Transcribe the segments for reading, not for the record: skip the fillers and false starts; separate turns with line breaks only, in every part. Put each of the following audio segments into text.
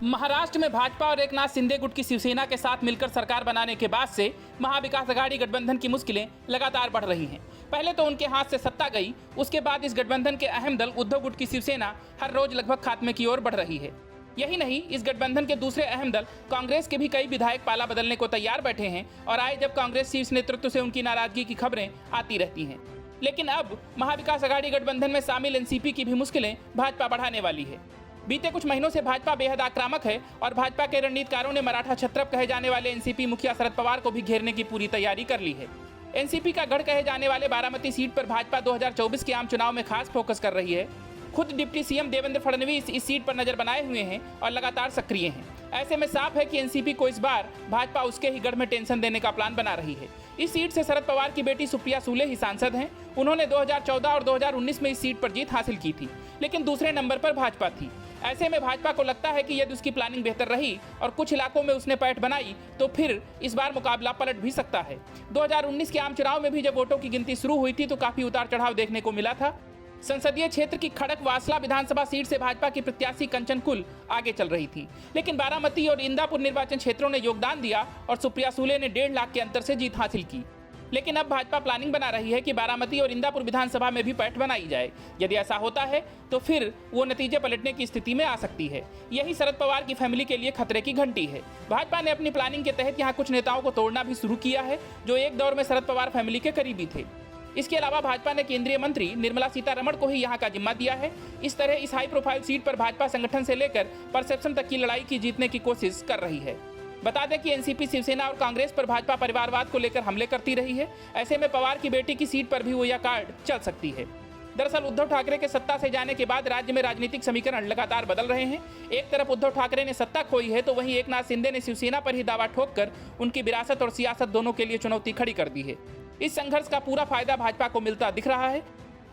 महाराष्ट्र में भाजपा और एकनाथ शिंदे गुट की शिवसेना के साथ मिलकर सरकार बनाने के बाद से महाविकास आघाड़ी गठबंधन की मुश्किलें लगातार बढ़ रही हैं। पहले तो उनके हाथ से सत्ता गई, उसके बाद इस गठबंधन के अहम दल उद्धव गुट की शिवसेना हर रोज लगभग खात्मे की ओर बढ़ रही है। यही नहीं, इस गठबंधन के दूसरे अहम दल कांग्रेस के भी कई विधायक पाला बदलने को तैयार बैठे हैं और आए जब कांग्रेस शीर्ष नेतृत्व से उनकी नाराजगी की खबरें आती रहती हैं। लेकिन अब महाविकास आघाड़ी गठबंधन में शामिल एनसीपी की भी मुश्किलें भाजपा बढ़ाने वाली है। बीते कुछ महीनों से भाजपा बेहद आक्रामक है और भाजपा के रणनीतिकारों ने मराठा छत्रप कहे जाने वाले एनसीपी मुखिया शरद पवार को भी घेरने की पूरी तैयारी कर ली है। एनसीपी का गढ़ कहे जाने वाले बारामती सीट पर भाजपा 2024 के आम चुनाव में खास फोकस कर रही है। खुद डिप्टी सीएम देवेंद्र फडणवीस इस सीट पर नजर बनाए हुए हैं और लगातार सक्रिय हैं। ऐसे में साफ है कि एनसीपी को इस बार भाजपा उसके ही गढ़ में टेंशन देने का प्लान बना रही है। इस सीट से शरद पवार की बेटी सुप्रिया सुले ही सांसद हैं। उन्होंने 2014 और 2019 में इस सीट पर जीत हासिल की थी, लेकिन दूसरे नंबर पर भाजपा थी। ऐसे में भाजपा को लगता है कि यदि उसकी प्लानिंग बेहतर रही और कुछ इलाकों में उसने पैठ बनाई तो फिर इस बार मुकाबला पलट भी सकता है। 2019 के आम चुनाव में भी जब वोटों की गिनती शुरू हुई थी तो काफी उतार चढ़ाव देखने को मिला था। संसदीय क्षेत्र की खड़क वासला विधानसभा सीट से भाजपा की प्रत्याशी कंचन कुल आगे चल रही थी, लेकिन बारामती और इंदापुर निर्वाचन क्षेत्रों ने योगदान दिया और सुप्रिया सुले ने 1.5 लाख के अंतर से जीत हासिल की। लेकिन अब भाजपा प्लानिंग बना रही है कि बारामती और इंदापुर विधानसभा में भी पैठ बनाई जाए। यदि ऐसा होता है तो फिर वो नतीजे पलटने की स्थिति में आ सकती है। यही शरद पवार की फैमिली के लिए खतरे की घंटी है। भाजपा ने अपनी प्लानिंग के तहत यहाँ कुछ नेताओं को तोड़ना भी शुरू किया है जो एक दौर में शरद पवार फैमिली के करीबी थे। इसके अलावा भाजपा ने केंद्रीय मंत्री निर्मला सीतारमण को ही यहाँ का जिम्मा दिया है। इस तरह इस हाई प्रोफाइल सीट पर भाजपा संगठन से लेकर परसेप्शन तक की लड़ाई की जीतने की कोशिश कर रही है। बता दें कि एनसीपी शिवसेना और कांग्रेस पर भाजपा परिवारवाद को लेकर हमले करती रही है। ऐसे में पवार की बेटी की सीट पर भी वो यह कार्ड चल सकती है। दरअसल उद्धव ठाकरे के सत्ता से जाने के बाद राज्य में राजनीतिक समीकरण लगातार बदल रहे हैं। एक तरफ उद्धव ठाकरे ने सत्ता खोई है तो वहीं एकनाथ शिंदे ने शिवसेना पर ही दावा ठोककर उनकी विरासत और सियासत दोनों के लिए चुनौती खड़ी कर दी है। इस संघर्ष का पूरा फायदा भाजपा को मिलता दिख रहा है,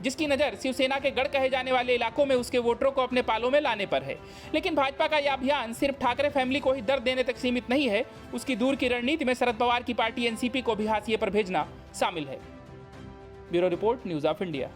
जिसकी नजर शिवसेना के गढ़ कहे जाने वाले इलाकों में उसके वोटरों को अपने पालों में लाने पर है। लेकिन भाजपा का यह अभियान सिर्फ ठाकरे फैमिली को ही दर्द देने तक सीमित नहीं है। उसकी दूर की रणनीति में शरद पवार की पार्टी एनसीपी को भी हाशिए पर भेजना शामिल है। Bureau report, news of India.